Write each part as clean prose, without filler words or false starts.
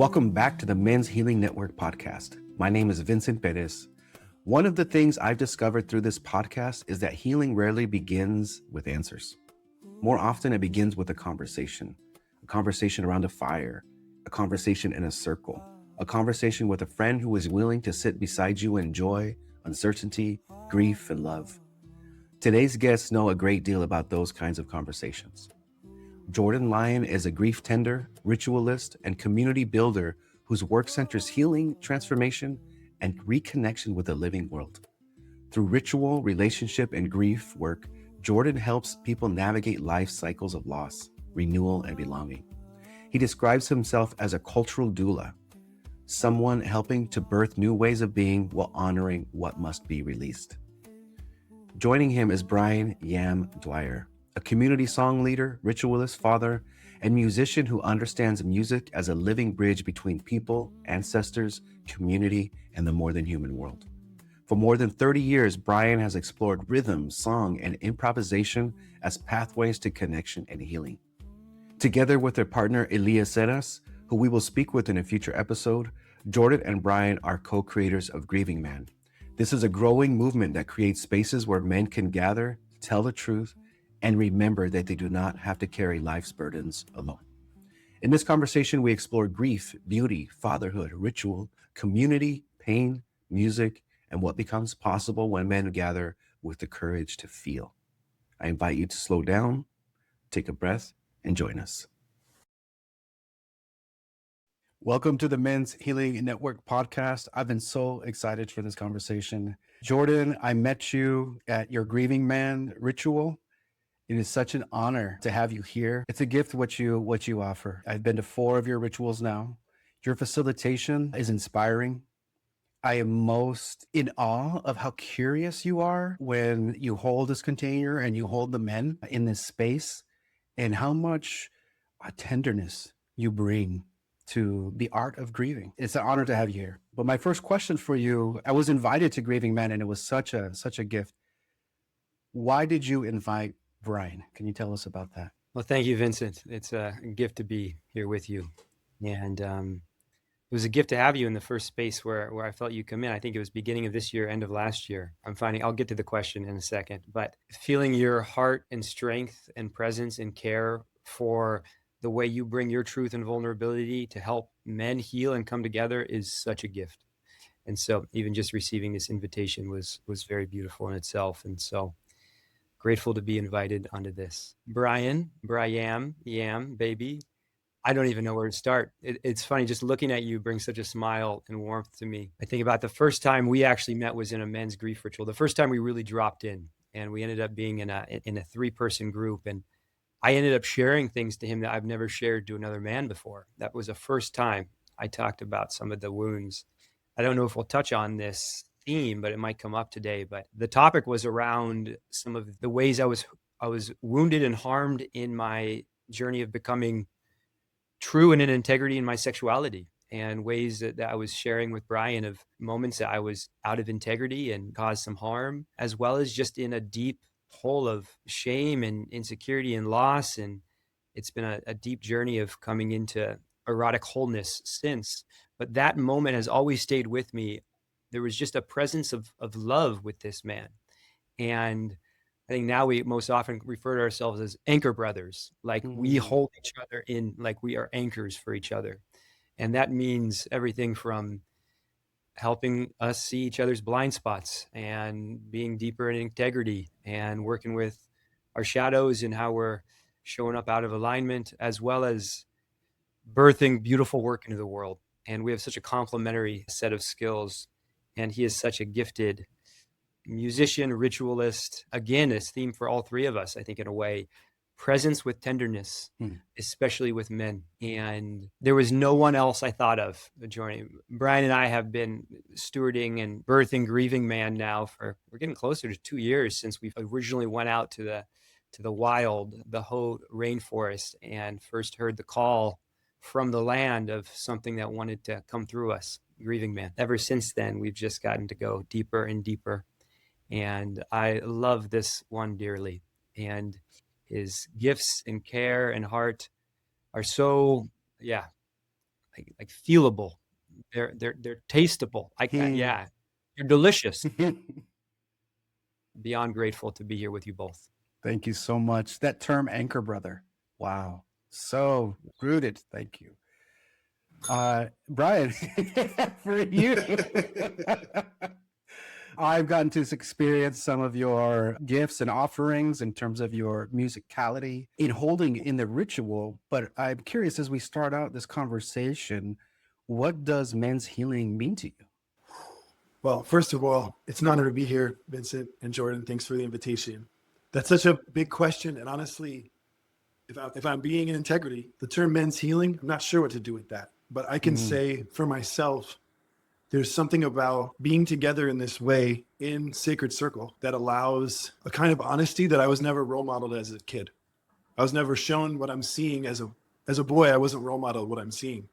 Welcome back to the Men's Healing Network podcast. My name is Vincent Perez. One of the things I've discovered through this podcast is that healing rarely begins with answers. More often, it begins with a conversation around a fire, a conversation in a circle, a conversation with a friend who is willing to sit beside you in joy, uncertainty, grief, and love. Today's guests know a great deal about those kinds of conversations. Jordan Lyon is a grief tender, ritualist, and community builder whose work centers healing, transformation, and reconnection with the living world. Through ritual, relationship, and grief work, Jordan helps people navigate life cycles of loss, renewal, and belonging. He describes himself as a cultural doula, someone helping to birth new ways of being while honoring what must be released. Joining him is Brian Yam Dwyer, a community song leader, ritualist, father, and musician who understands music as a living bridge between people, ancestors, community, and the more than human world. For more than 30 years, Brian has explored rhythm, song, and improvisation as pathways to connection and healing. Together with their partner, Elia Seras, who we will speak with in a future episode, Jordan and Brian are co-creators of Grieving Man. This is a growing movement that creates spaces where men can gather, tell the truth, and remember that they do not have to carry life's burdens alone. In this conversation, we explore grief, beauty, fatherhood, ritual, community, pain, music, and what becomes possible when men gather with the courage to feel. I invite you to slow down, take a breath, and join us. Welcome to the Men's Healing Network podcast. I've been so excited for this conversation. Jordan, I met you at your Grieving Man ritual. It is such an honor to have you here. It's a gift what you offer. I've been to 4 of your rituals now. Your facilitation is inspiring. I am most in awe of how curious you are when you hold this container and you hold the men in this space, and how much tenderness you bring to the art of grieving. It's an honor to have you here. But my first question for you, I was invited to Grieving Man and it was such a gift. Why did you invite Brian? Can you tell us about that? Well, thank you, Vincent. It's a gift to be here with you. And it was a gift to have you in the first space where I felt you come in. I think it was beginning of this year, end of last year. I'll get to the question in a second, but feeling your heart and strength and presence and care for the way you bring your truth and vulnerability to help men heal and come together is such a gift. And so even just receiving this invitation was very beautiful in itself. And so grateful to be invited onto this. Brian, Yam, baby. I don't even know where to start. It's funny, just looking at you brings such a smile and warmth to me. I think about the first time we actually met was in a men's grief ritual. The first time we really dropped in, and we ended up being in a 3-person group. And I ended up sharing things to him that I've never shared to another man before. That was the first time I talked about some of the wounds. I don't know if we'll touch on this theme, but it might come up today. But the topic was around some of the ways I was wounded and harmed in my journey of becoming true and in integrity in my sexuality, and ways that I was sharing with Brian of moments that I was out of integrity and caused some harm, as well as just in a deep hole of shame and insecurity and loss. And it's been a deep journey of coming into erotic wholeness since. But that moment has always stayed with me. There was just a presence of love with this man. And I think now we most often refer to ourselves as anchor brothers, like we hold each other in, like we are anchors for each other. And that means everything from helping us see each other's blind spots and being deeper in integrity and working with our shadows and how we're showing up out of alignment, as well as birthing beautiful work into the world. And we have such a complementary set of skills. And he is such a gifted musician, ritualist. Again, it's theme for all 3 of us, I think, in a way. Presence with tenderness, especially with men. And there was no one else I thought of joining. Brian and I have been stewarding and birthing Grieving Man now we're getting closer to 2 years since we originally went out to the wild, the Haut rainforest, and first heard the call from the land of something that wanted to come through us, Grieving Man. Ever since then, we've just gotten to go deeper and deeper. And I love this one dearly. And his gifts and care and heart are so, like feelable. They're tasteable. Hmm. Yeah, you're delicious. Beyond grateful to be here with you both. Thank you so much. That term anchor brother. Wow. So rooted. Thank you. Brian, for you. I've gotten to experience some of your gifts and offerings in terms of your musicality in holding in the ritual. But I'm curious, as we start out this conversation, what does men's healing mean to you? Well, first of all, it's an honor to be here, Vincent and Jordan. Thanks for the invitation. That's such a big question. And honestly, if I'm being in integrity, the term men's healing, I'm not sure what to do with that. But I can say for myself, there's something about being together in this way in Sacred Circle that allows a kind of honesty that I was never role modeled as a kid. I was never shown what I'm seeing as a boy. I wasn't role modeled what I'm seeing.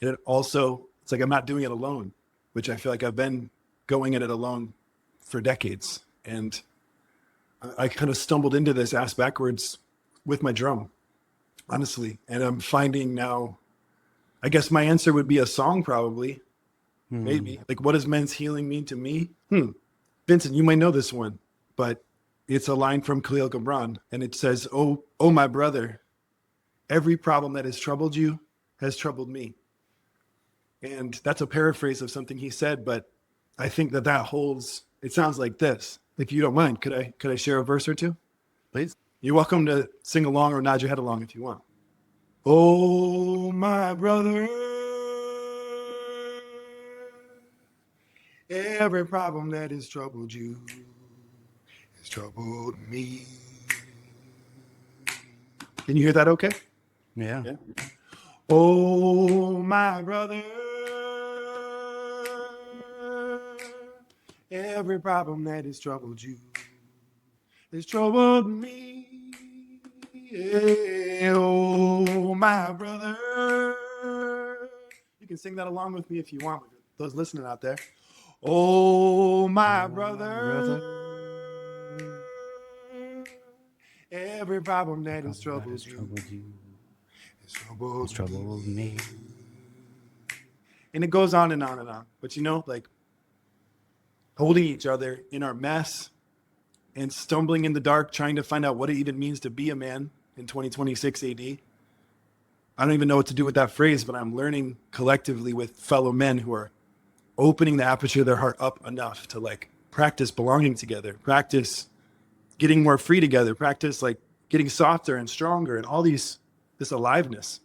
And it also, it's like I'm not doing it alone, which I feel like I've been going at it alone for decades. And I kind of stumbled into this ass backwards with my drum, honestly. And I'm finding now, I guess my answer would be a song probably, maybe. Like, what does men's healing mean to me? Vincent, you might know this one, but it's a line from Khalil Gibran. And it says, oh, my brother, every problem that has troubled you has troubled me. And that's a paraphrase of something he said, but I think that holds, it sounds like this. If you don't mind, could I share a verse or two? Please. You're welcome to sing along or nod your head along if you want. Oh, my brother, every problem that has troubled you has troubled me. Can you hear that okay? Yeah. Oh, my brother, every problem that has troubled you has troubled me. Oh, my brother. You can sing that along with me if you want, those listening out there. Oh, my brother. Every problem that has troubled you has troubled me. And it goes on and on and on. But like holding each other in our mess and stumbling in the dark, trying to find out what it even means to be a man in 2026 AD. I don't even know what to do with that phrase, but I'm learning collectively with fellow men who are opening the aperture of their heart up enough to like practice belonging together, practice getting more free together, practice like getting softer and stronger and all this aliveness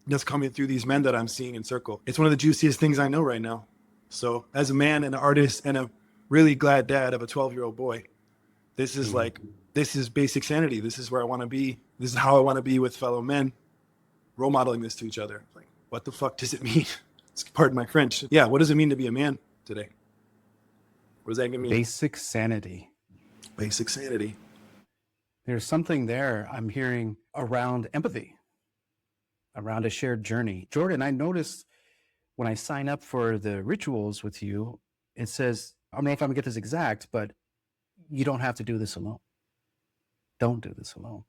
that's coming through these men that I'm seeing in Circle. It's one of the juiciest things I know right now. So as a man and an artist and a really glad dad of a 12-year-old boy, this is basic sanity. This is where I want to be. This is how I want to be with fellow men, role modeling this to each other. Like, what the fuck does it mean? Pardon my French. Yeah, what does it mean to be a man today? What does that mean? Basic sanity. Basic sanity. There's something there I'm hearing around empathy, around a shared journey. Jordan, I noticed when I sign up for the rituals with you, it says, I don't know if I'm gonna get this exact, but you don't have to do this alone. Don't do this alone.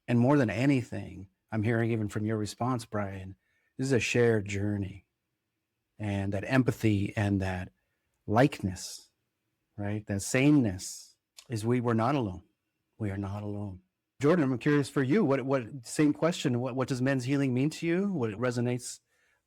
And more than anything, I'm hearing even from your response, Brian, this is a shared journey. And that empathy and that likeness, right? That sameness is we're not alone. We are not alone. Jordan, I'm curious for you, what same question, what does men's healing mean to you? What resonates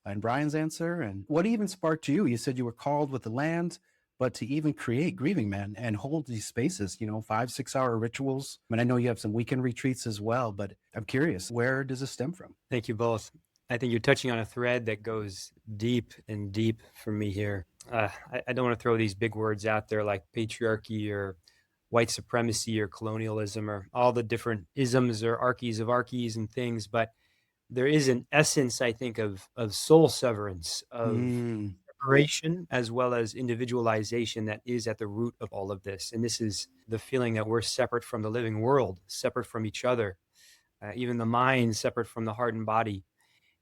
in Brian's answer? And what even sparked you? You said you were called with the land, but to even create Grieving Men and hold these spaces, 5-6 hour rituals. I mean, I know you have some weekend retreats as well, but I'm curious, where does this stem from? Thank you both. I think you're touching on a thread that goes deep and deep for me here. I don't want to throw these big words out there like patriarchy or white supremacy or colonialism or all the different isms or archies of archies and things, but there is an essence, I think, of soul severance, of separation, as well as individualization that is at the root of all of this. And this is the feeling that we're separate from the living world, separate from each other, even the mind separate from the heart and body.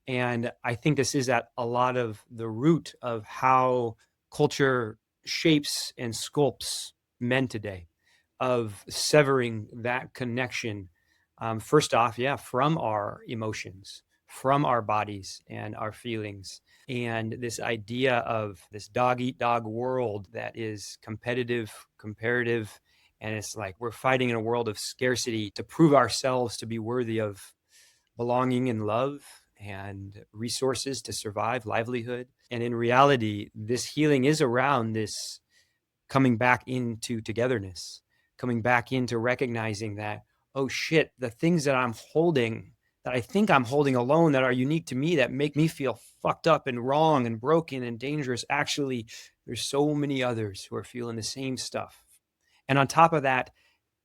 And I think this is at a lot of the root of how culture shapes and sculpts men today, of severing that connection. First off, from our emotions, from our bodies and our feelings. And this idea of this dog eat dog world that is competitive, comparative, and it's like we're fighting in a world of scarcity to prove ourselves to be worthy of belonging and love and resources to survive, livelihood. And in reality, this healing is around this coming back into togetherness, coming back into recognizing that, oh shit, the things that I'm holding, that I think I'm holding alone, that are unique to me, that make me feel fucked up and wrong and broken and dangerous. Actually, there's so many others who are feeling the same stuff. And on top of that,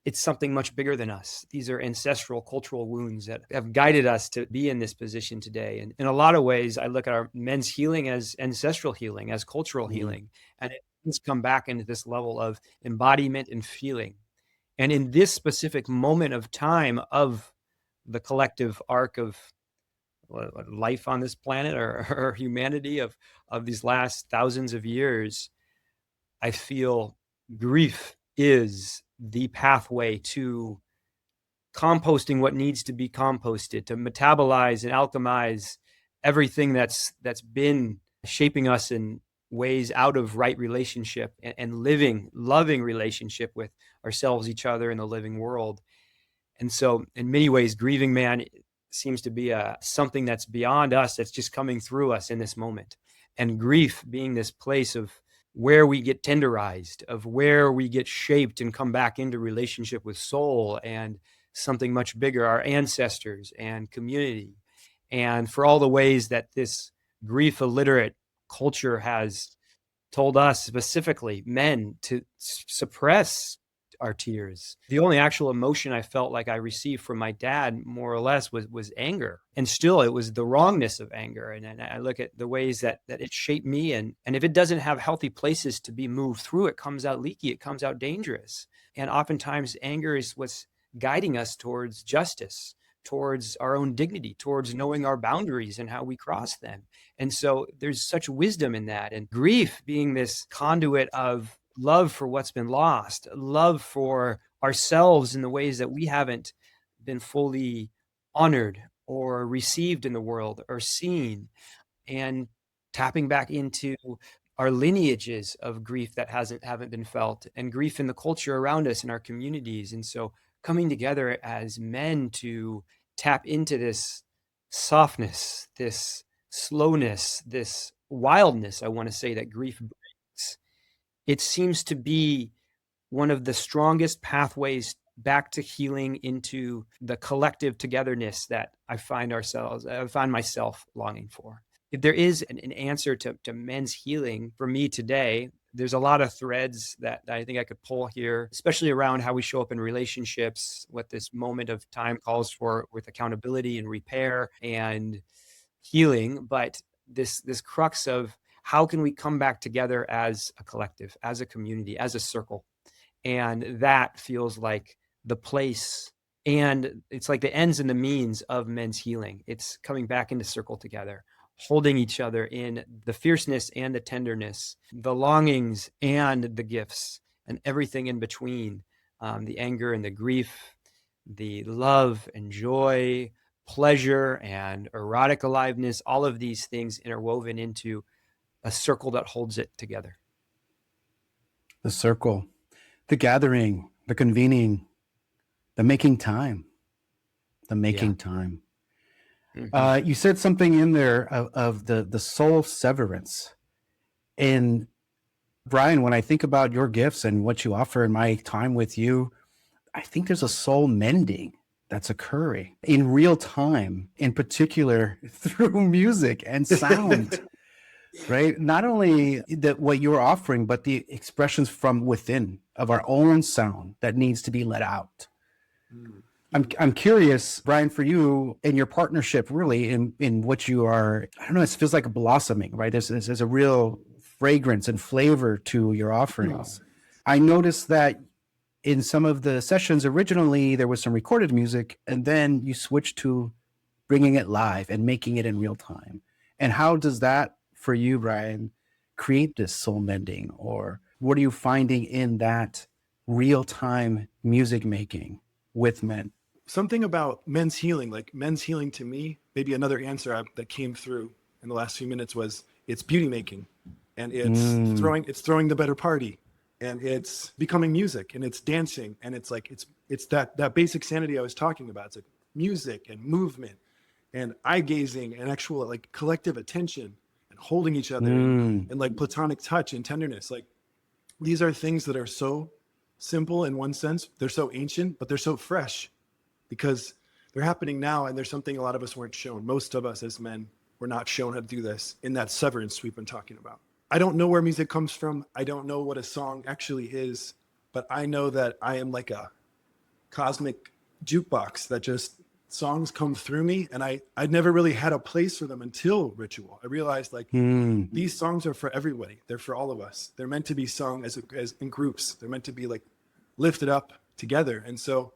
it's something much bigger than us. These are ancestral cultural wounds that have guided us to be in this position today. And in a lot of ways, I look at our men's healing as ancestral healing, as cultural healing. And it's come back into this level of embodiment and feeling. And in this specific moment of time of the collective arc of life on this planet or humanity of these last thousands of years, I feel grief is the pathway to composting what needs to be composted, to metabolize and alchemize everything that's been shaping us in ways out of right relationship and loving relationship with ourselves, each other, and the living world. And so in many ways, grieving, man, seems to be something that's beyond us, that's just coming through us in this moment. And grief being this place of where we get tenderized, of where we get shaped and come back into relationship with soul and something much bigger, our ancestors and community. And for all the ways that this grief illiterate culture has told us, specifically men, to suppress our tears. The only actual emotion I felt like I received from my dad, more or less, was anger. And still, it was the wrongness of anger. And I look at the ways that it shaped me. And if it doesn't have healthy places to be moved through, it comes out leaky, it comes out dangerous. And oftentimes, anger is what's guiding us towards justice, towards our own dignity, towards knowing our boundaries and how we cross them. And so there's such wisdom in that. And grief being this conduit of love for what's been lost, love for ourselves in the ways that we haven't been fully honored or received in the world or seen, and tapping back into our lineages of grief that haven't been felt, and grief in the culture around us in our communities. And so coming together as men to tap into this softness, this slowness, this wildness, I want to say, that grief brings. It seems to be one of the strongest pathways back to healing into the collective togetherness that I find myself longing for. If there is an answer to men's healing for me today, there's a lot of threads that I think I could pull here, especially around how we show up in relationships, what this moment of time calls for with accountability and repair and healing. But this crux of how can we come back together as a collective, as a community, as a circle? And that feels like the place, and it's like the ends and the means of men's healing. It's coming back into circle together, holding each other in the fierceness and the tenderness, the longings and the gifts, and everything in between, the anger and the grief, the love and joy, pleasure and erotic aliveness, all of these things interwoven into a circle that holds it together. The circle, the gathering, the convening, the making time, time. Mhm. You said something in there of the soul severance. And Brian, when I think about your gifts and what you offer in my time with you, I think there's a soul mending that's occurring in real time, in particular through music and sound. Right? Not only what you're offering, but the expressions from within of our own sound that needs to be let out. I'm curious, Brian, for you and your partnership, really in what you are. I don't know. It feels like a blossoming, right? There's a real fragrance and flavor to your offerings. I noticed that in some of the sessions originally there was some recorded music, and then you switched to bringing it live and making it in real time. And how does that, for you, Brian, create this soul mending? Or what are you finding in that real-time music making with men? something about men's healing, like men's healing to me, maybe another answer that came through in the last few minutes was it's beauty making, and it's throwing the better party, and it's becoming music, and it's dancing, and it's like it's that basic sanity I was talking about. It's like music and movement and eye gazing and actual like collective attention and holding each other and like platonic touch and tenderness. Like these are things that are so simple in one sense. They're so ancient, but they're so fresh because they're happening now. And there's something a lot of us weren't shown. Most of us as men were not shown how to do this in that severance we've been talking about. I don't know where music comes from. I don't know what a song actually is, but I know that I am like a cosmic jukebox that just songs come through me, and I'd never really had a place for them until Ritual. I realized like these songs are for everybody. They're for all of us. They're meant to be sung as in groups. They're meant to be like lifted up together. And so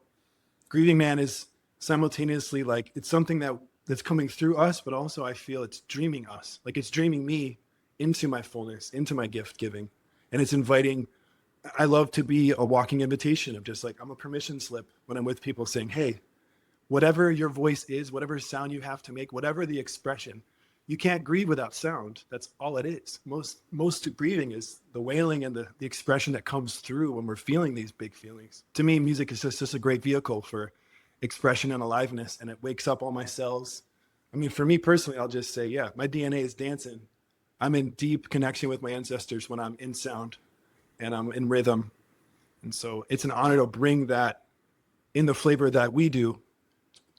Grieving Man is simultaneously like it's something that's coming through us, but also I feel it's dreaming us. Like it's dreaming me into my fullness, into my gift giving. And it's inviting. I love to be a walking invitation of just like I'm a permission slip when I'm with people saying, hey, whatever your voice is, whatever sound you have to make, whatever the expression, you can't grieve without sound. That's all it is. Most grieving is the wailing and the expression that comes through when we're feeling these big feelings. To me, music is just a great vehicle for expression and aliveness, and it wakes up all my cells. I mean, for me personally, I'll just say, yeah, my DNA is dancing. I'm in deep connection with my ancestors when I'm in sound and I'm in rhythm. And so it's an honor to bring that in the flavor that we do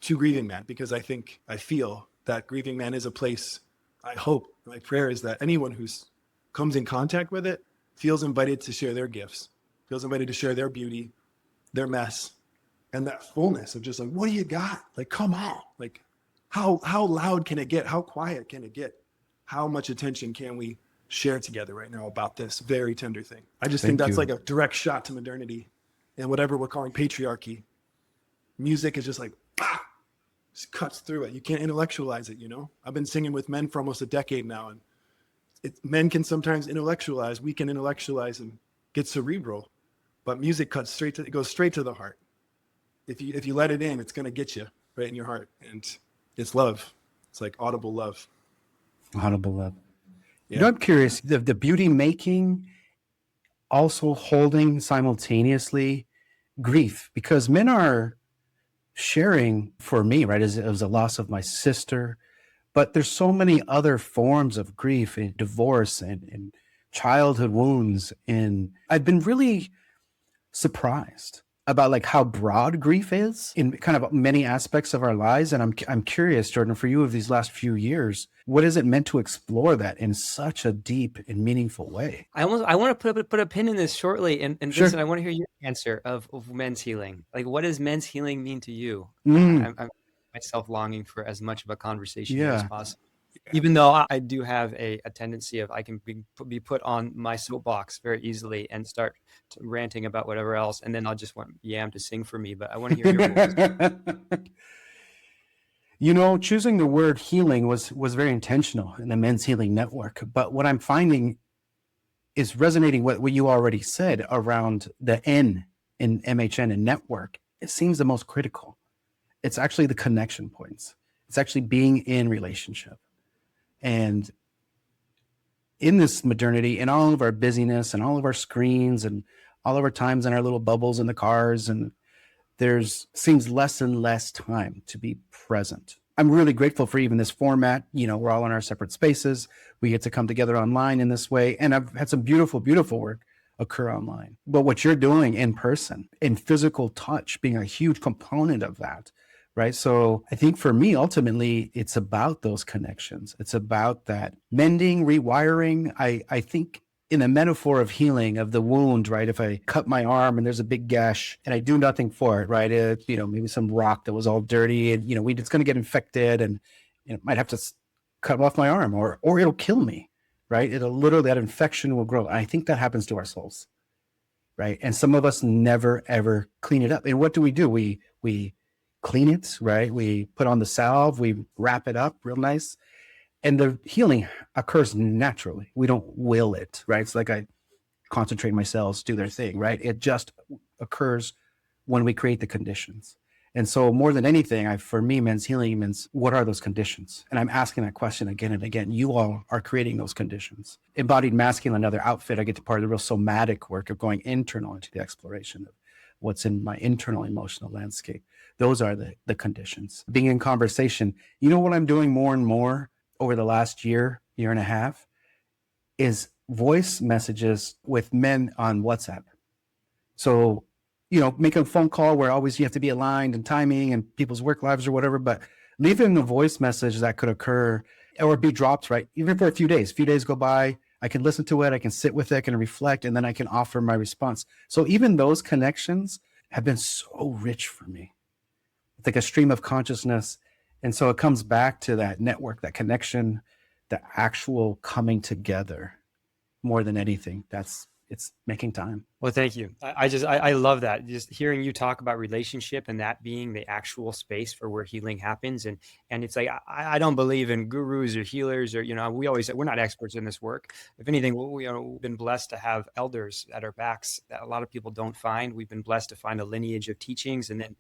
to Grieving Man, because I feel that Grieving Man is a place. I hope, my prayer is that anyone who's comes in contact with it feels invited to share their gifts, feels invited to share their beauty, their mess, and that fullness of just like, what do you got? Like, come on. Like, how loud can it get? How quiet can it get? How much attention can we share together right now about this very tender thing? I just think that's like a direct shot to modernity and whatever we're calling patriarchy. Music is just like, just cuts through it. You can't intellectualize it, you know? I've been singing with men for almost a decade now, and men can sometimes intellectualize. We can intellectualize and get cerebral, but music goes straight to the heart. If you let it in, it's going to get you right in your heart, and it's love. It's like audible love. Audible love. Yeah. You know, I'm curious, the beauty making also holding simultaneously grief, because men are sharing, for me, right, it was a loss of my sister, but there's so many other forms of grief and divorce and childhood wounds. And I've been really surprised about like how broad grief is in kind of many aspects of our lives. And I'm curious, Jordan, for you of these last few years, what is it meant to explore that in such a deep and meaningful way? I want to put a pin in this shortly, and Sure. Vincent, I want to hear your answer of men's healing. Like, what does men's healing mean to you? I'm myself longing for as much of a conversation here as possible. Even though I do have a tendency of I can be put on my soapbox very easily and start ranting about whatever else, and then I'll just want Yam to sing for me. But I want to hear your voice. You know, choosing the word healing was very intentional in the Men's Healing Network. But what I'm finding is resonating what you already said around the N in MHN and network. It seems the most critical. It's actually the connection points. It's actually being in relationship. And in this modernity, in all of our busyness and all of our screens and all of our times in our little bubbles in the cars, and seems less and less time to be present. I'm really grateful for even this format. You know, we're all in our separate spaces. We get to come together online in this way. And I've had some beautiful, beautiful work occur online. But what you're doing in person, in physical touch, being a huge component of that, right? So I think for me, ultimately, it's about those connections. It's about that mending, rewiring. I think in the metaphor of healing of the wound, right? If I cut my arm and there's a big gash and I do nothing for it, right? Maybe some rock that was all dirty and, it's going to get infected and might have to cut off my arm or it'll kill me, right? That infection will grow. I think that happens to our souls, right? And some of us never, ever clean it up. And what do? We clean it, right? We put on the salve, we wrap it up real nice. And the healing occurs naturally. We don't will it, right? It's like I concentrate my cells, do their thing, right? It just occurs when we create the conditions. And so more than anything, for me, men's healing means, what are those conditions? And I'm asking that question again and again. You all are creating those conditions. Embodied masculine, another outfit, I get to part of the real somatic work of going internal into the exploration of what's in my internal emotional landscape. Those are the conditions. Being in conversation. You know what I'm doing more and more over the last year and a half is voice messages with men on WhatsApp. So, make a phone call where always you have to be aligned and timing and people's work lives or whatever, but leaving a voice message that could occur or be dropped, right? Even for a few days go by, I can listen to it, I can sit with it, I can reflect, and then I can offer my response. So even those connections have been so rich for me. It's like a stream of consciousness. And so it comes back to that network, that connection, the actual coming together more than anything. It's making time. Well, thank you. I love that. Just hearing you talk about relationship and that being the actual space for where healing happens. And it's like, I don't believe in gurus or healers or, we always say we're not experts in this work. If anything, we've been blessed to have elders at our backs that a lot of people don't find. We've been blessed to find a lineage of teachings and then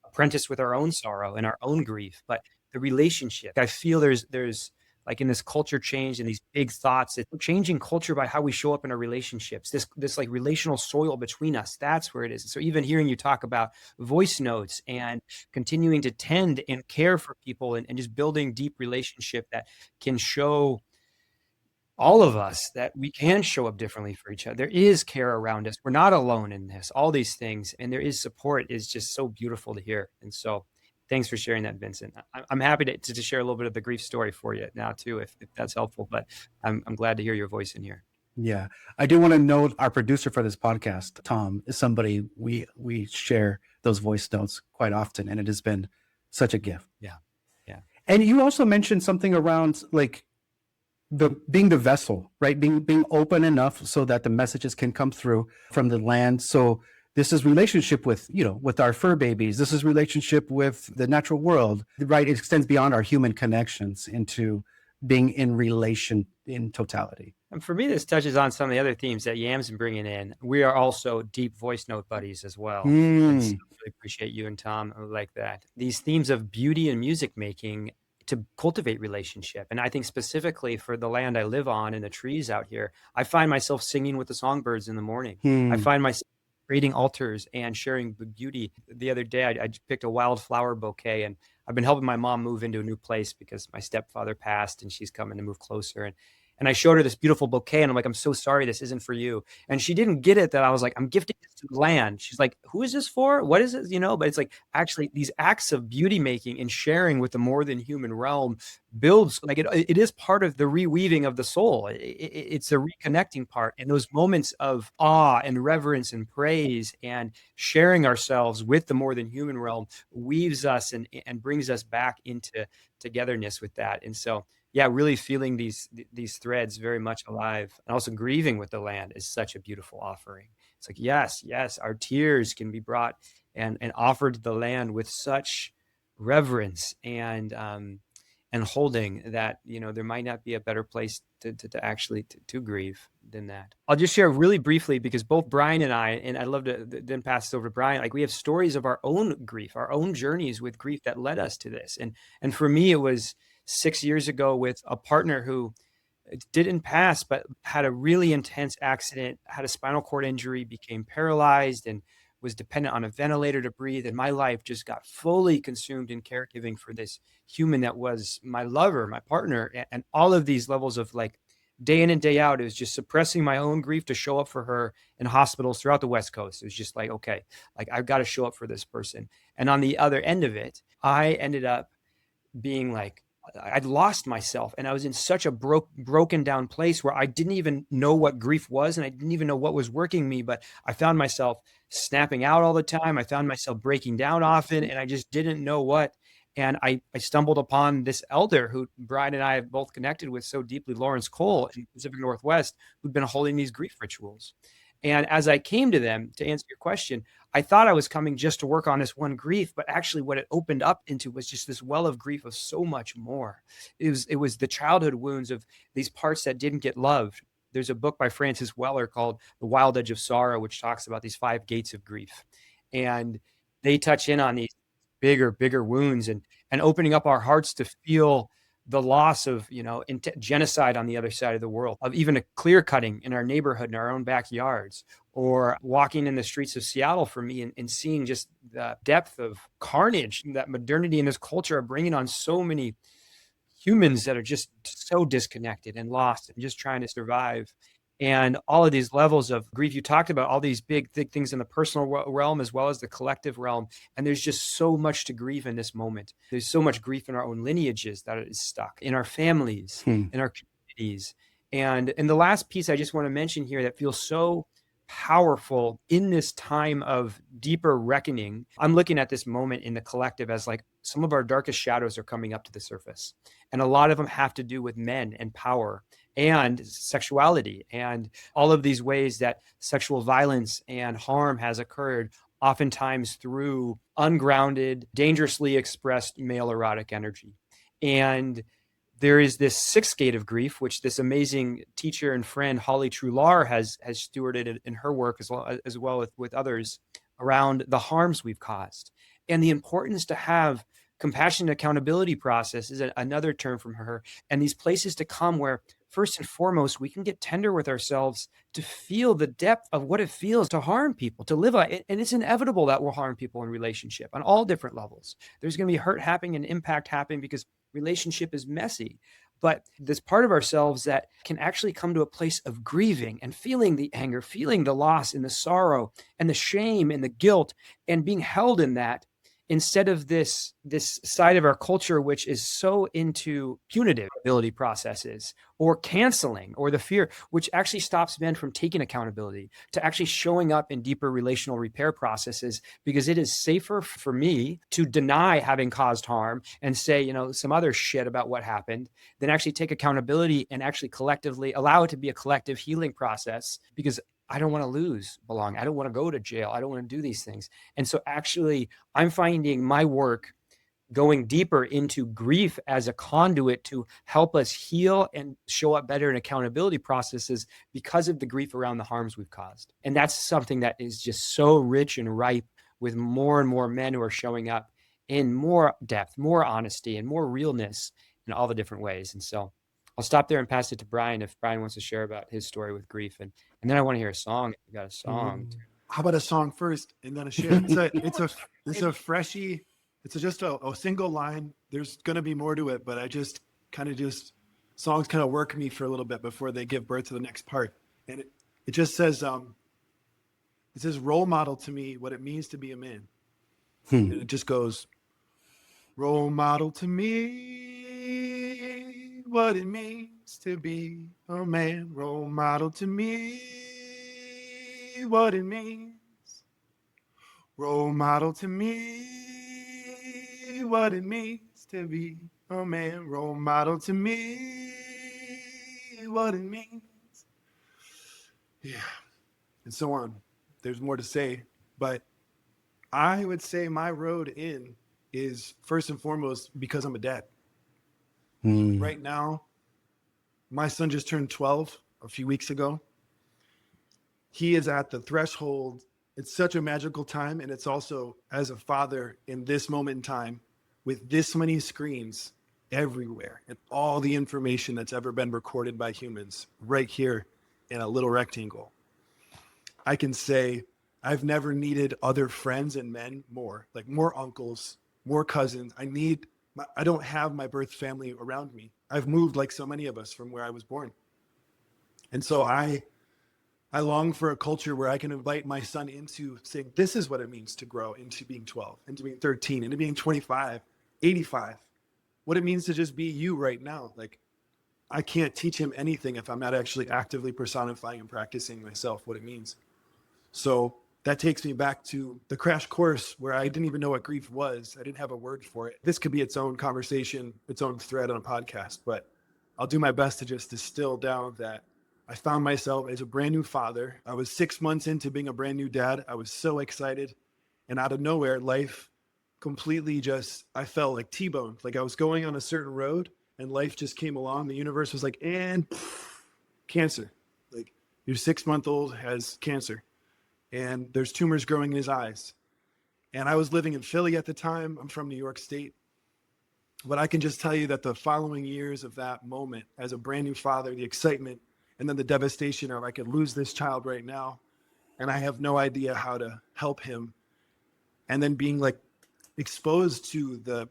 apprentice with our own sorrow and our own grief. But the relationship, I feel there's like in this culture change and these big thoughts, it's changing culture by how we show up in our relationships, this like relational soil between us. That's where it is. So even hearing you talk about voice notes and continuing to tend and care for people and just building deep relationship that can show all of us that we can show up differently for each other. There is care around us. We're not alone in this, all these things. And there is support is just so beautiful to hear. And so thanks for sharing that, Vincent. I'm happy to share a little bit of the grief story for you now too, if that's helpful, but I'm glad to hear your voice in here. Yeah. I do want to note our producer for this podcast, Tom, is somebody we share those voice notes quite often. And it has been such a gift. Yeah. Yeah. And you also mentioned something around like being the vessel, right? Being open enough so that the messages can come through from the land. So this is relationship with our fur babies. This is relationship with the natural world, right? It extends beyond our human connections into being in relation in totality. And for me, this touches on some of the other themes that Yam's been bringing in. We are also deep voice note buddies as well. And so I really appreciate you and Tom like that. These themes of beauty and music making to cultivate relationship. And I think specifically for the land I live on and the trees out here, I find myself singing with the songbirds in the morning. I find myself creating altars and sharing the beauty. The other day, I picked a wildflower bouquet, and I've been helping my mom move into a new place because my stepfather passed and she's coming to move closer. And I showed her this beautiful bouquet and I'm like, I'm so sorry, this isn't for you. And she didn't get it that I was like, I'm gifting this to land. She's like, who is this for? What is it? But it's like actually these acts of beauty making and sharing with the more than human realm builds, like it is part of the reweaving of the soul. It's a reconnecting part. And those moments of awe and reverence and praise and sharing ourselves with the more than human realm weaves us and brings us back into togetherness with that. And so, yeah, really feeling these threads very much alive, and also grieving with the land is such a beautiful offering. It's like, yes, our tears can be brought and offered to the land with such reverence and holding that, there might not be a better place to actually grieve than that. I'll just share really briefly because both Brian and I'd love to then pass it over to Brian. Like we have stories of our own grief, our own journeys with grief that led us to this. And for me, it was 6 years ago with a partner who didn't pass, but had a really intense accident, had a spinal cord injury, became paralyzed and was dependent on a ventilator to breathe. And my life just got fully consumed in caregiving for this human that was my lover, my partner, and all of these levels of like day in and day out, it was just suppressing my own grief to show up for her in hospitals throughout the West Coast. It was just like, okay, like I've got to show up for this person. And on the other end of it, I ended up being like, I'd lost myself and I was in such a broken down place where I didn't even know what grief was. And I didn't even know what was working me, but I found myself snapping out all the time. I found myself breaking down often and I just didn't know what. And I stumbled upon this elder who Brian and I have both connected with so deeply, Lawrence Cole in the Pacific Northwest, who'd been holding these grief rituals. And as I came to them, to answer your question, I thought I was coming just to work on this one grief, but actually what it opened up into was just this well of grief of so much more. It was the childhood wounds of these parts that didn't get loved. There's a book by Francis Weller called The Wild Edge of Sorrow, which talks about these 5 gates of grief. And they touch in on these bigger wounds, and opening up our hearts to feel the loss of, genocide on the other side of the world, of even a clear cutting in our neighborhood, in our own backyards, or walking in the streets of Seattle for me and seeing just the depth of carnage that modernity and this culture are bringing on so many humans that are just so disconnected and lost and just trying to survive. And all of these levels of grief, you talked about all these big things in the personal realm as well as the collective realm. And there's just so much to grieve in this moment. There's so much grief in our own lineages that is stuck, in our families, in our communities. And the last piece I just want to mention here that feels so powerful in this time of deeper reckoning, I'm looking at this moment in the collective as like some of our darkest shadows are coming up to the surface. And a lot of them have to do with men and power and sexuality and all of these ways that sexual violence and harm has occurred, oftentimes through ungrounded, dangerously expressed male erotic energy. And there is this sixth gate of grief, which this amazing teacher and friend, Holly Trular, has stewarded in her work as well with others around the harms we've caused. And the importance to have compassion and accountability process is another term from her. And these places to come where, first and foremost, we can get tender with ourselves to feel the depth of what it feels to harm people, to live. And it's inevitable that we'll harm people in relationship on all different levels. There's going to be hurt happening and impact happening because relationship is messy. But this part of ourselves that can actually come to a place of grieving and feeling the anger, feeling the loss and the sorrow and the shame and the guilt, and being held in that, instead of this side of our culture, which is so into punitive ability processes or canceling or the fear, which actually stops men from taking accountability, to actually showing up in deeper relational repair processes, because it is safer for me to deny having caused harm and say, some other shit about what happened, than actually take accountability and actually collectively allow it to be a collective healing process, because I don't want to lose belonging. I don't want to go to jail. I don't want to do these things. And so actually, I'm finding my work going deeper into grief as a conduit to help us heal and show up better in accountability processes because of the grief around the harms we've caused. And that's something that is just so rich and ripe, with more and more men who are showing up in more depth, more honesty, and more realness in all the different ways. And so I'll stop there and pass it to Brian if Brian wants to share about his story with grief. And then I want to hear a song. If you got a song. How about a song first and then a share? It's a freshie. It's just a single line. There's going to be more to it, but I just songs kind of work me for a little bit before they give birth to the next part. And it just says, role model to me what it means to be a man. And it just goes, role model to me what it means to be a man. Role model to me what it means. Role model to me what it means to be a man. Role model to me what it means. Yeah, and so on. There's more to say, but I would say my road in is first and foremost because I'm a dad. Right now, my son just turned 12 a few weeks ago. He is at the threshold. It's such a magical time. And it's also, as a father in this moment in time, with this many screens everywhere and all the information that's ever been recorded by humans right here in a little rectangle, I can say I've never needed other friends and men more, like more uncles, more cousins. I don't have my birth family around me. I've moved like so many of us from where I was born. And so I long for a culture where I can invite my son into saying, this is what it means to grow into being 12, into being 13, into being 25, 85, what it means to just be you right now. Like, I can't teach him anything if I'm not actually actively personifying and practicing myself what it means. So that takes me back to the crash course where I didn't even know what grief was. I didn't have a word for it. This could be its own conversation, its own thread on a podcast, but I'll do my best to just distill down that I found myself as a brand new father. I was 6 months into being a brand new dad. I was so excited. And out of nowhere, life completely I felt like T-boned. Like I was going on a certain road and life just came along. The universe was like, and cancer. Like, your 6-month-old has cancer. And there's tumors growing in his eyes. And I was living in Philly at the time. I'm from New York State. But I can just tell you that the following years of that moment, as a brand new father, the excitement, and then the devastation of I could lose this child right now, and I have no idea how to help him. And then being like exposed to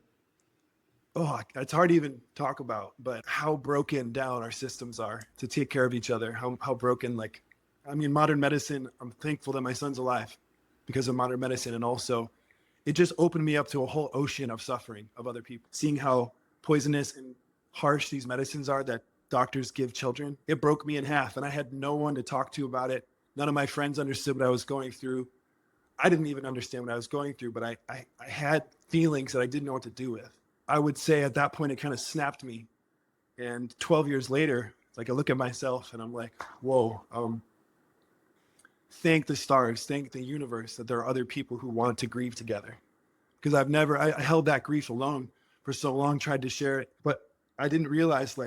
it's hard to even talk about, but how broken down our systems are to take care of each other. How broken, modern medicine, I'm thankful that my son's alive because of modern medicine. And also it just opened me up to a whole ocean of suffering of other people, seeing how poisonous and harsh these medicines are that doctors give children. It broke me in half, and I had no one to talk to about it. None of my friends understood what I was going through. I didn't even understand what I was going through, but I had feelings that I didn't know what to do with. I would say at that point, it kind of snapped me. And 12 years later, I look at myself and I'm like, whoa, thank the stars, thank the universe that there are other people who want to grieve together. Because I held that grief alone for so long, tried to share it, but I didn't realize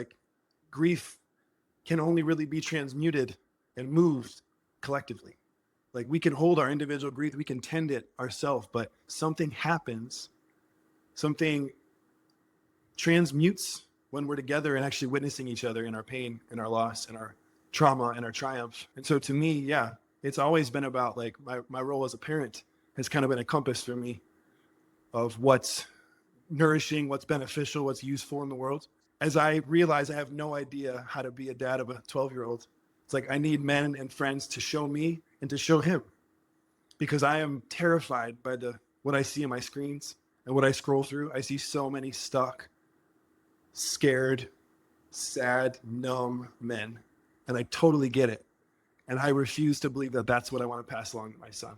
grief can only really be transmuted and moved collectively. We can hold our individual grief, we can tend it ourselves, but something happens, something transmutes when we're together and actually witnessing each other in our pain and our loss and our trauma and our triumph. And so to me, yeah, it's always been about my role as a parent has kind of been a compass for me of what's nourishing, what's beneficial, what's useful in the world. As I realize I have no idea how to be a dad of a 12-year-old, it's I need men and friends to show me and to show him, because I am terrified by what I see in my screens and what I scroll through. I see so many stuck, scared, sad, numb men, and I totally get it. And I refuse to believe that that's what I want to pass along to my son.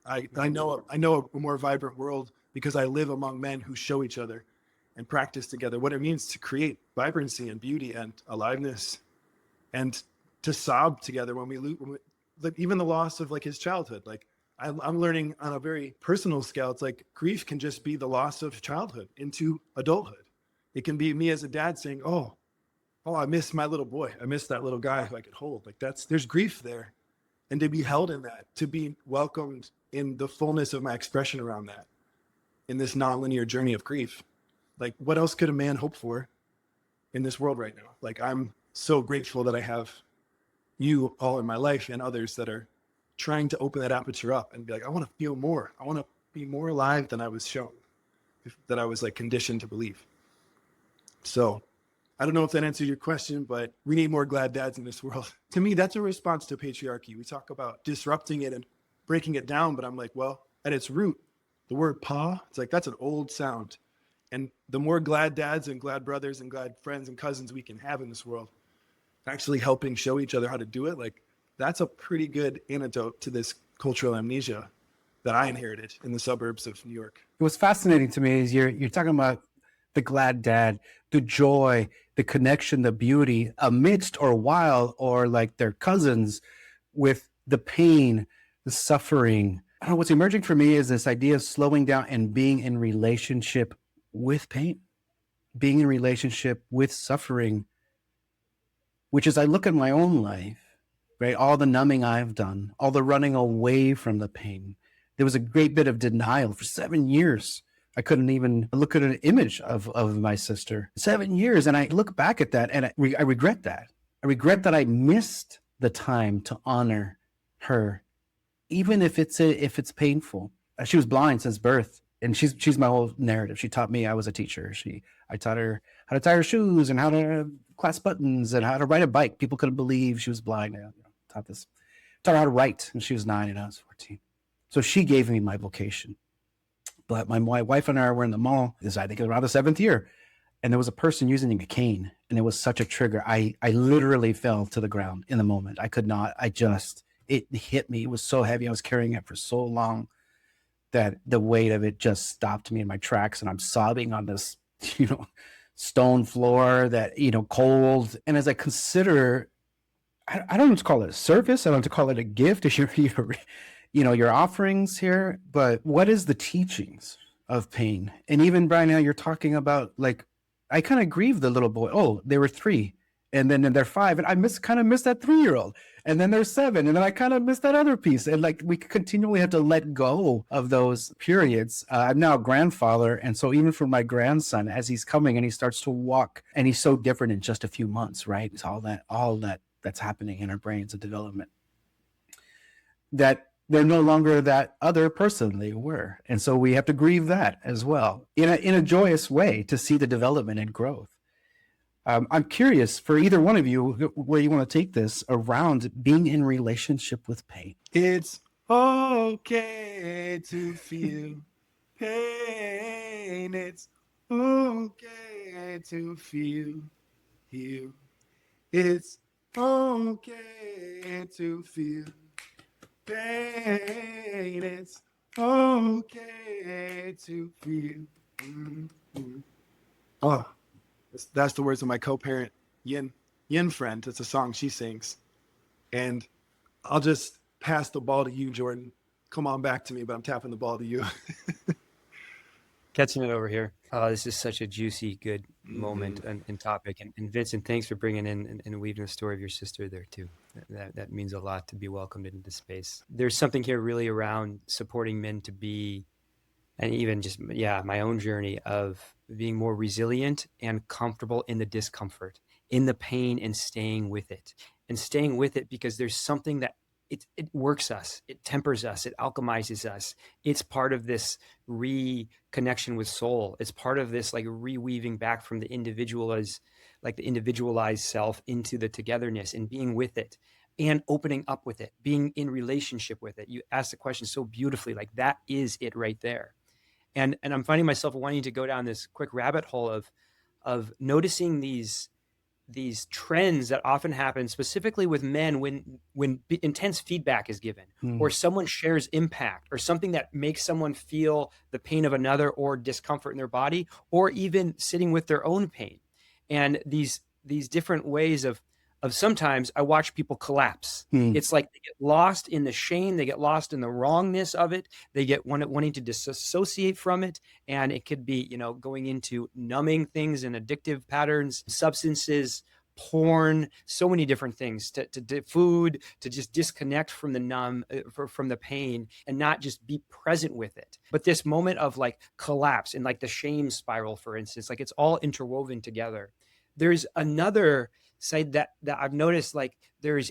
I know a more vibrant world because I live among men who show each other and practice together what it means to create vibrancy and beauty and aliveness, and to sob together when we lose, even the loss of his childhood. I'm learning on a very personal scale. It's grief can just be the loss of childhood into adulthood. It can be me as a dad saying, oh, I miss my little boy. I miss that little guy who I could hold. There's grief there. And to be held in that, to be welcomed in the fullness of my expression around that, in this nonlinear journey of grief. What else could a man hope for in this world right now? I'm so grateful that I have you all in my life and others that are trying to open that aperture up and be I want to feel more. I want to be more alive than I was shown, that I was conditioned to believe. So I don't know if that answered your question, but we need more glad dads in this world. To me, that's a response to patriarchy. We talk about disrupting it and breaking it down, but I'm well, at its root, the word pa, it's that's an old sound. And the more glad dads and glad brothers and glad friends and cousins we can have in this world, actually helping show each other how to do it, that's a pretty good antidote to this cultural amnesia that I inherited in the suburbs of New York. What's fascinating to me is you're talking about the glad dad, the joy, the connection, the beauty amidst or while or their cousins with the pain, the suffering. I don't know, what's emerging for me is this idea of slowing down and being in relationship with pain, being in relationship with suffering, which is I look at my own life, right? All the numbing I've done, all the running away from the pain. There was a great bit of denial for 7 years. I couldn't even look at an image of my sister. 7 years. And I look back at that and I regret that. I regret that I missed the time to honor her, even if it's painful. She was blind since birth, and she's my whole narrative. She taught me. I was a teacher. I taught her how to tie her shoes and how to clasp buttons and how to ride a bike. People couldn't believe she was blind. Taught her how to write, and she was 9 and I was 14. So she gave me my vocation. But my wife and I were in the mall. I think it was around the 7th year, and there was a person using a cane, and it was such a trigger. I literally fell to the ground in the moment. I could not. It hit me. It was so heavy. I was carrying it for so long that the weight of it just stopped me in my tracks, and I'm sobbing on this, stone floor that, cold. And as I consider, I don't want to call it a service. I don't want to call it a gift. Your offerings here, but what is the teachings of pain? And even Brian, now you're talking about I kind of grieved the little boy. Oh, they were 3 And then they're 5, and I kind of miss that 3-year-old. And then they're 7, and then I kind of miss that other piece. And like we continually have to let go of those periods. I'm now a grandfather, and so even for my grandson, as he's coming and he starts to walk, and he's so different in just a few months, right? It's all that's happening in our brains, the development, that they're no longer that other person they were. And so we have to grieve that as well in a joyous way to see the development and growth. I'm curious for either one of you where you want to take this around being in relationship with pain. It's okay to feel pain. It's okay to feel you. It's okay to feel pain. It's okay to feel. Oh, that's the words of my co-parent Yin friend. It's a song she sings, and I'll just pass the ball to you, Jordan. Come on back to me, but I'm tapping the ball to you. Catching it over here. Oh, this is such a juicy, good moment and topic. And Vincent, thanks for bringing in and weaving the story of your sister there too. That means a lot to be welcomed into this space. There's something here really around supporting men to be, and even just, my own journey of being more resilient and comfortable in the discomfort, in the pain, and staying with it. And staying with it because there's something that it works us, it tempers us, it alchemizes us. It's part of this reconnection with soul. It's part of this like reweaving back from the individualized self into the togetherness and being with it and opening up with it, being in relationship with it. You asked the question so beautifully, like that is it right there. And I'm finding myself wanting to go down this quick rabbit hole of noticing these trends that often happen specifically with men when intense feedback is given or someone shares impact or something that makes someone feel the pain of another or discomfort in their body or even sitting with their own pain. And these different ways of sometimes I watch people collapse. It's like they get lost in the shame. They get lost in the wrongness of it. They get wanting to disassociate from it. And it could be, going into numbing things and addictive patterns, substances, porn, so many different things, to food, to just disconnect from the from the pain and not just be present with it. But this moment of like collapse and like the shame spiral, for instance, like it's all interwoven together. There's another side that I've noticed, like there's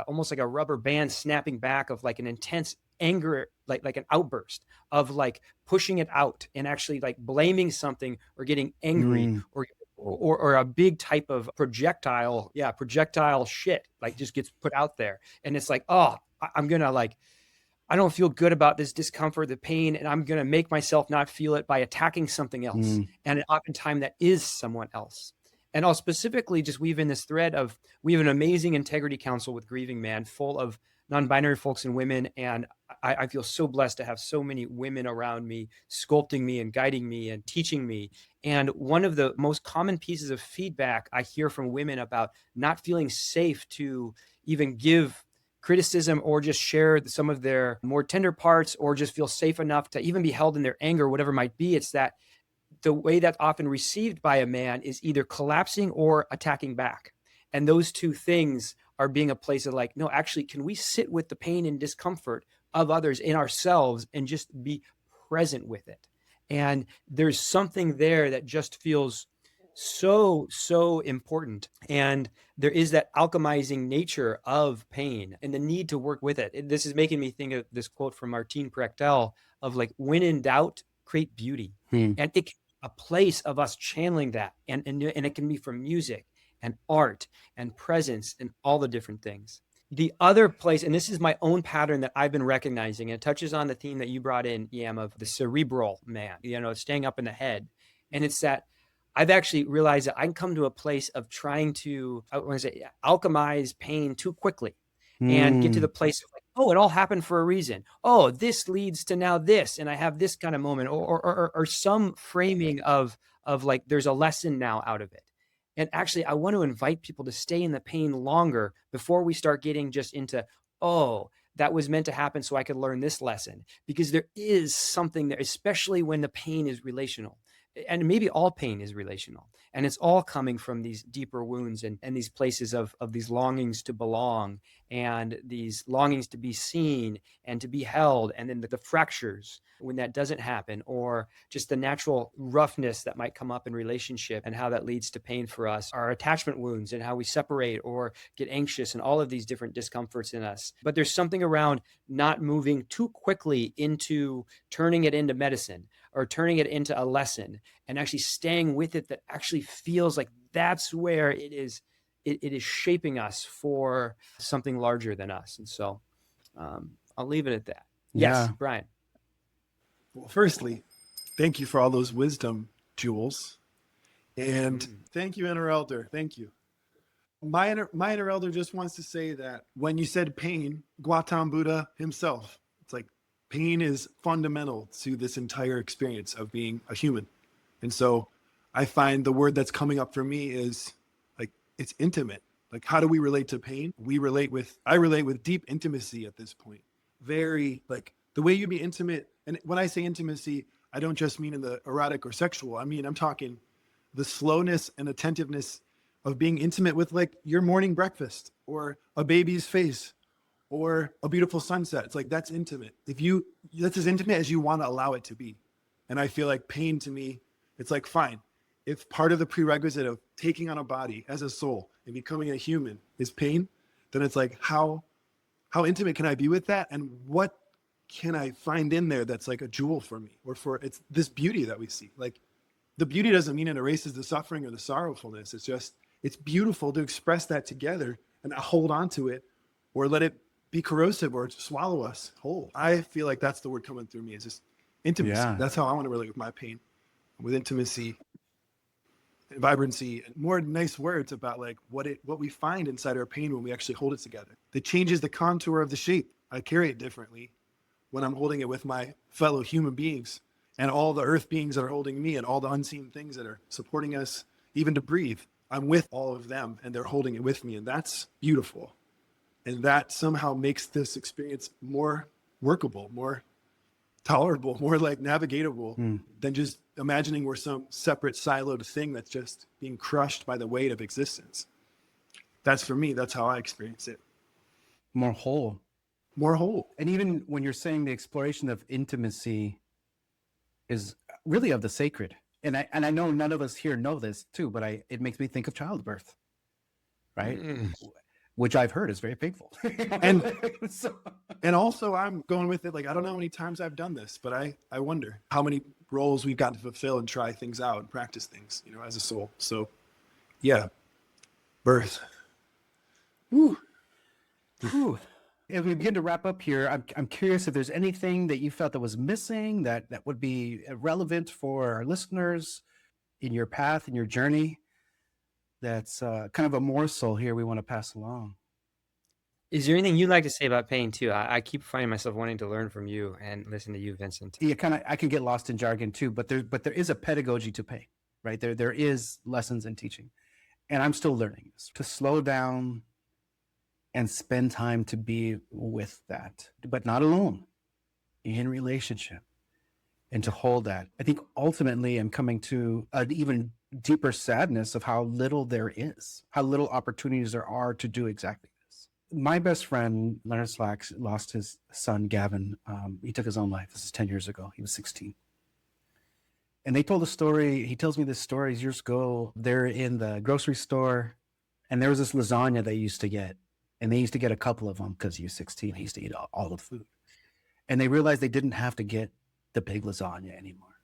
almost like a rubber band snapping back of like an intense anger, like an outburst of like pushing it out and actually like blaming something or getting angry or a big type of projectile shit like just gets put out there. And it's like, oh, I'm going to I don't feel good about this discomfort, the pain, and I'm going to make myself not feel it by attacking something else. And oftentimes that is someone else. And I'll specifically just weave in this thread of, we have an amazing integrity council with Grieving Man full of non-binary folks and women. And I feel so blessed to have so many women around me, sculpting me and guiding me and teaching me. And one of the most common pieces of feedback I hear from women about not feeling safe to even give criticism or just share some of their more tender parts or just feel safe enough to even be held in their anger, whatever it might be. It's that the way that's often received by a man is either collapsing or attacking back. And those two things are being a place of like, no, actually, can we sit with the pain and discomfort of others in ourselves and just be present with it? And there's something there that just feels so, so important. And there is that alchemizing nature of pain and the need to work with it. This is making me think of this quote from Martine Prechtel of like, when in doubt, create beauty. And it can be a place of us channeling that. And it can be from music and art and presence and all the different things. The other place, and this is my own pattern that I've been recognizing, and it touches on the theme that you brought in, Yam, of the cerebral man, staying up in the head. And it's that I've actually realized that I can come to a place of trying to, alchemize pain too quickly and get to the place of like, oh, it all happened for a reason. Oh, this leads to now this, and I have this kind of moment, or some framing of like, there's a lesson now out of it. And actually, I want to invite people to stay in the pain longer before we start getting just into, oh, that was meant to happen so I could learn this lesson. Because there is something there, especially when the pain is relational. and maybe all pain is relational, and it's all coming from these deeper wounds and these places of these longings to belong, and these longings to be seen and to be held, and then the fractures when that doesn't happen, or just the natural roughness that might come up in relationship and how that leads to pain for us, our attachment wounds and how we separate or get anxious, and all of these different discomforts in us. But there's something around not moving too quickly into turning it into medicine or turning it into a lesson, and actually staying with it, that actually feels like that's where it is shaping us for something larger than us. And so I'll leave it at that. Yes, Yeah. Brian. Well, firstly, thank you for all those wisdom jewels. And thank you, Inner Elder. Thank you. My inner elder just wants to say that when you said pain, Gautama Buddha himself, it's like pain is fundamental to this entire experience of being a human. And so I find the word that's coming up for me is like, it's intimate. Like, how do we relate to pain? I relate with deep intimacy at this point. Very, like, the way you be intimate. And when I say intimacy, I don't just mean in the erotic or sexual. I mean, I'm talking the slowness and attentiveness of being intimate with, like, your morning breakfast or a baby's face or a beautiful sunset. It's like, that's intimate. That's as intimate as you want to allow it to be. And I feel like pain, to me, it's like, fine, if part of the prerequisite of taking on a body as a soul and becoming a human is pain, then it's like, how intimate can I be with that? And what can I find in there that's like a jewel for me, or for, it's this beauty that we see. Like, the beauty doesn't mean it erases the suffering or the sorrowfulness. It's just, it's beautiful to express that together and not hold on to it or let it be corrosive or swallow us whole. I feel like that's the word coming through me, is just intimacy. Yeah. That's how I want to relate with my pain, with intimacy and vibrancy, and more nice words about like what we find inside our pain when we actually hold it together. It changes the contour of the shape. I carry it differently when I'm holding it with my fellow human beings and all the earth beings that are holding me and all the unseen things that are supporting us, even to breathe. I'm with all of them and they're holding it with me. And that's beautiful. And that somehow makes this experience more workable, more tolerable, more like navigatable than just imagining we're some separate siloed thing that's just being crushed by the weight of existence. That's, for me, that's how I experience it. More whole. More whole. And even when you're saying the exploration of intimacy is really of the sacred, and I know none of us here know this too, but it makes me think of childbirth, right? Which I've heard is very painful. And so, and also I'm going with it, like, I don't know how many times I've done this, but I wonder how many roles we've got to fulfill and try things out and practice things, as a soul. So yeah, birth. Woo. whew. As we begin to wrap up here, I'm curious if there's anything that you felt that was missing that would be relevant for our listeners in your path, in your journey, that's kind of a morsel here we want to pass along. Is there anything you'd like to say about pain too? I keep finding myself wanting to learn from you and listen to you, Vincent. Yeah, I can get lost in jargon too, but there is a pedagogy to pain, right? There is lessons in teaching, and I'm still learning this, to slow down and spend time to be with that, but not alone, in relationship, and to hold that. I think ultimately I'm coming to an even deeper sadness of how little there is, how little opportunities there are to do exactly this. My best friend, Leonard Slack, lost his son, Gavin. He took his own life. This is 10 years ago. He was 16. And they told a story. He tells me this story years ago. They're in the grocery store, and there was this lasagna they used to get. And they used to get a couple of them because he was 16. He used to eat all the food. And they realized they didn't have to get the big lasagna anymore.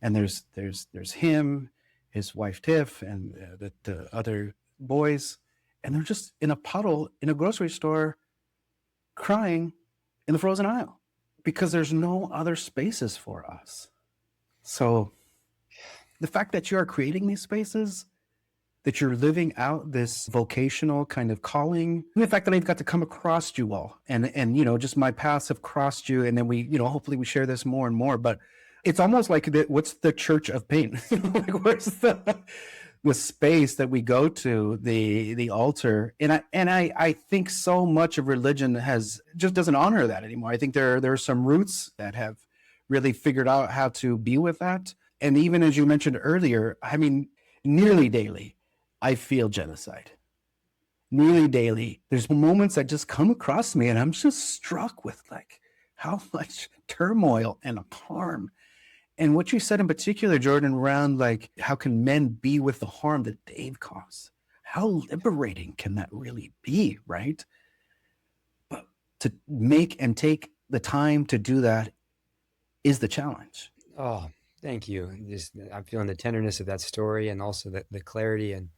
And there's him, his wife Tiff, and the other boys, and they're just in a puddle in a grocery store crying in the frozen aisle because there's no other spaces for us. So the fact that you are creating these spaces, that you're living out this vocational kind of calling, and the fact that I've got to come across you all, and just my paths have crossed you, and then we, hopefully we share this more and more, but it's almost like what's the church of pain? Like, where's the space that we go to, the altar? And I think so much of religion just doesn't honor that anymore. I think there are some roots that have really figured out how to be with that. And even as you mentioned earlier, I mean, nearly daily, I feel genocide. Nearly daily, there's moments that just come across me, and I'm just struck with like how much turmoil and harm. And what you said in particular, Jordan, around like how can men be with the harm that they've caused? How liberating can that really be, right? But to make and take the time to do that is the challenge. Oh, thank you. Just I'm feeling the tenderness of that story, and also the clarity, and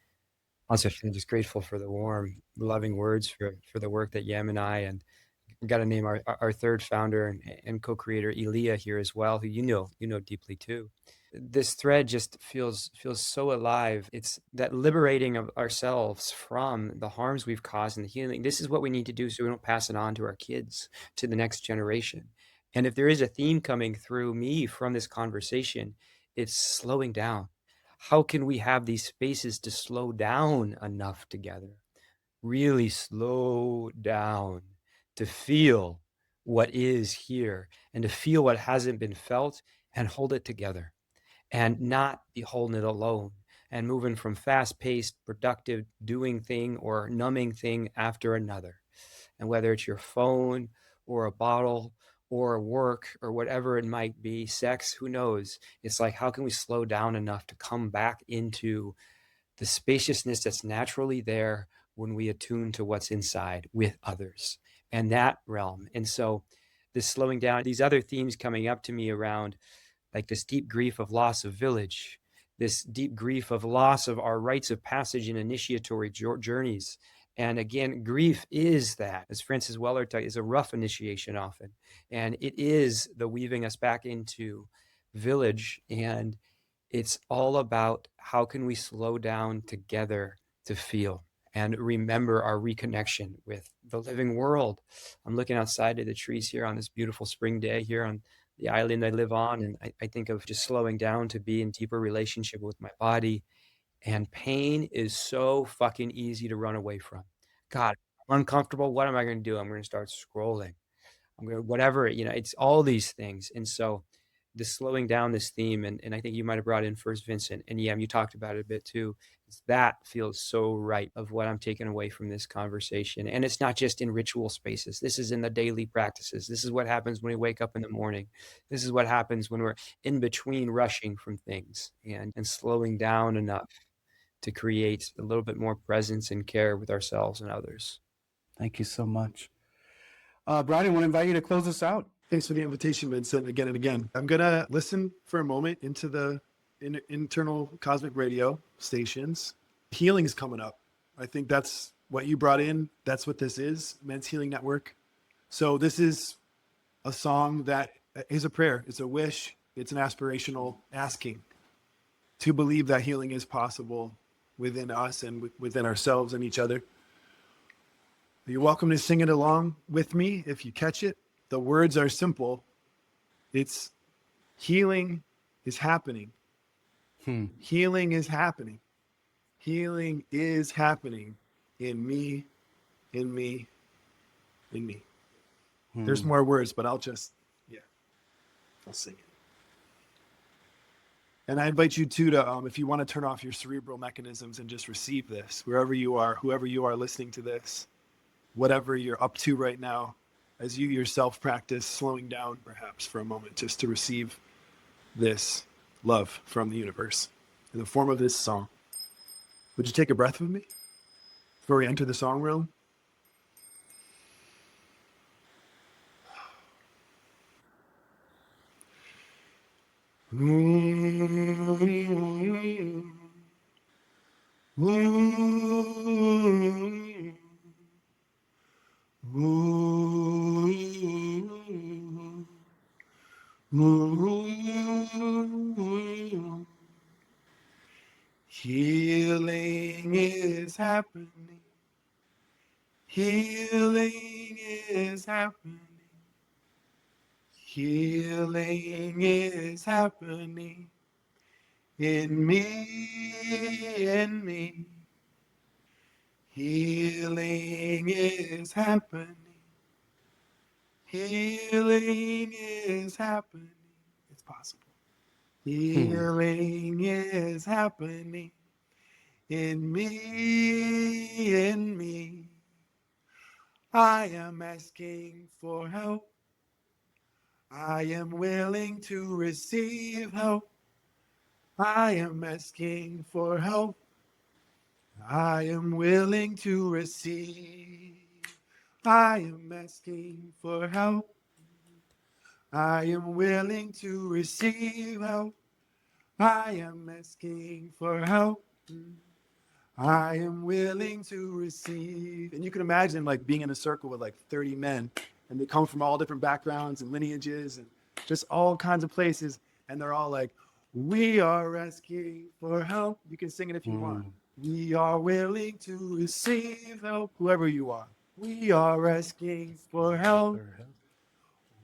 also feeling just grateful for the warm, loving words for the work that Yam and I, and we got to name our third founder and co-creator Elia here as well, who you know deeply too. This thread just feels so alive. It's that liberating of ourselves from the harms we've caused and the healing. This is what we need to do so we don't pass it on to our kids, to the next generation. And if there is a theme coming through me from this conversation, it's slowing down. How can we have these spaces to slow down enough together? Really slow down to feel what is here and to feel what hasn't been felt and hold it together and not be holding it alone and moving from fast-paced, productive doing thing or numbing thing after another. And whether it's your phone or a bottle or work or whatever it might be, sex, who knows? It's like, how can we slow down enough to come back into the spaciousness that's naturally there when we attune to what's inside with others and that realm? And so this slowing down, these other themes coming up to me around like this deep grief of loss of village, this deep grief of loss of our rites of passage and initiatory journeys. And again, grief is that, as Francis Weller is a rough initiation often. And it is the weaving us back into village. And it's all about how can we slow down together to feel and remember our reconnection with the living world. I'm looking outside of the trees here on this beautiful spring day here on the island I live on, and I think of just slowing down to be in deeper relationship with my body. And pain is so fucking easy to run away from. God, I'm uncomfortable. What am I going to do? I'm going to start scrolling. I'm going to, whatever, it's all these things. And so this slowing down this theme, and I think you might have brought in first Vincent, and Yam, you talked about it a bit too. That feels so right of what I'm taking away from this conversation. And it's not just in ritual spaces. This is in the daily practices. This is what happens when we wake up in the morning. This is what happens when we're in between rushing from things and slowing down enough to create a little bit more presence and care with ourselves and others. Thank you so much. Brian, I want to invite you to close us out. Thanks for the invitation, Vincent, again and again. I'm going to listen for a moment into the internal cosmic radio stations. Healing is coming up. I think that's what you brought in. That's what this is, Men's Healing Network. So this is a song that is a prayer. It's a wish. It's an aspirational asking to believe that healing is possible within us and within ourselves and each other. You're welcome to sing it along with me if you catch it. The words are simple. It's healing is happening. Healing is happening. Healing is happening in me, in me, in me. There's more words, but I'll sing it. And I invite you too to, if you want to turn off your cerebral mechanisms and just receive this, wherever you are, whoever you are listening to this, whatever you're up to right now, as you yourself practice slowing down perhaps for a moment, just to receive this love from the universe in the form of this song. Would you take a breath with me before we enter the song room? Healing is happening. Healing is happening. Healing is happening in me, in me. Healing is happening. Healing is happening. It's possible. Healing is happening in me. I am asking for help. I am willing to receive help. I am asking for help. I am willing to receive. I am asking for help. I am willing to receive help. I am asking for help. I am willing to receive. And you can imagine like being in a circle with like 30 men, and they come from all different backgrounds and lineages and just all kinds of places. And they're all like, we are asking for help. You can sing it if you want. We are willing to receive help, whoever you are. We are asking for help.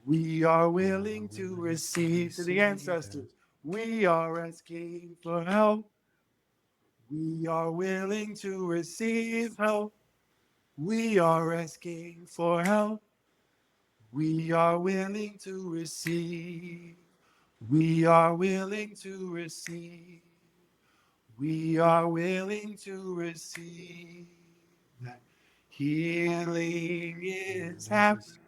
We are willing to receive to the ancestors. We are asking for help. We are willing to receive help. We are asking for help. We are willing to receive. We are willing to receive. We are willing to receive. That healing is happening.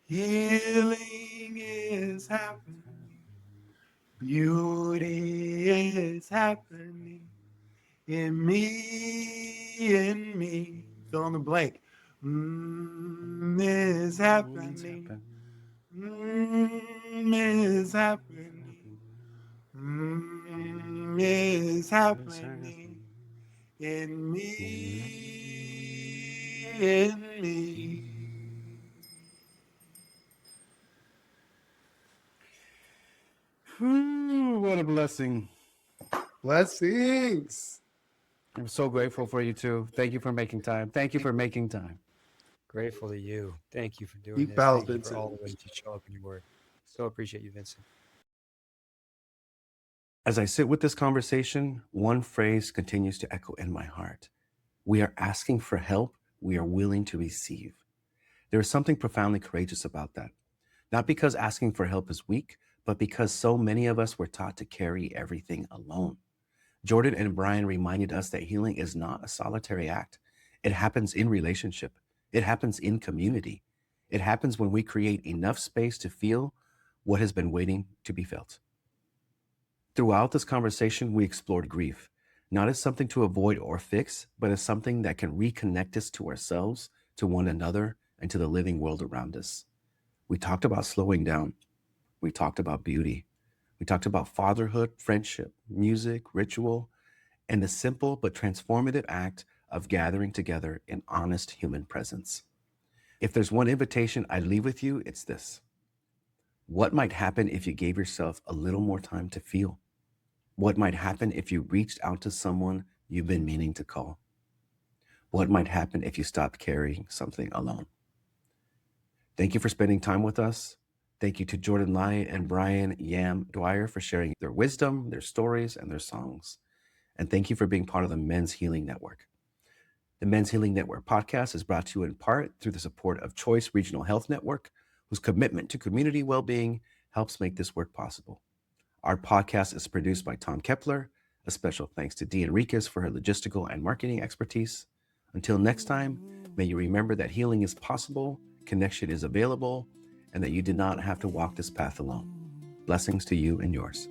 Healing is happening. Beauty is happening in me. Fill in the blank. Is happening. Is happening. Is happening in me. What a blessing. Blessings. I'm so grateful for you too. Thank you for making time. Thank you for making time. Grateful to you. Thank you for doing Deep this. bows, Thank you for Vincent. all the ways you show up in your word. So appreciate you, Vincent. As I sit with this conversation, one phrase continues to echo in my heart. We are asking for help. We are willing to receive. There is something profoundly courageous about that. Not because asking for help is weak, but because so many of us were taught to carry everything alone. Jordan and Brian reminded us that healing is not a solitary act. It happens in relationship. It happens in community. It happens when we create enough space to feel what has been waiting to be felt. Throughout this conversation, we explored grief, not as something to avoid or fix, but as something that can reconnect us to ourselves, to one another, and to the living world around us. We talked about slowing down. We talked about beauty. We talked about fatherhood, friendship, music, ritual, and the simple but transformative act of gathering together in honest human presence. If there's one invitation I'd leave with you, it's this. What might happen if you gave yourself a little more time to feel? What might happen if you reached out to someone you've been meaning to call? What might happen if you stopped carrying something alone? Thank you for spending time with us. Thank you to Jordan Lai and Brian Yam Dwyer for sharing their wisdom, their stories, and their songs. And thank you for being part of the Men's Healing Network. The Men's Healing Network podcast is brought to you in part through the support of Choice Regional Health Network, whose commitment to community well-being helps make this work possible. Our podcast is produced by Tom Kepler. A special thanks to Dee Enriquez for her logistical and marketing expertise. Until next time, may you remember that healing is possible, connection is available, and that you did not have to walk this path alone. Blessings to you and yours.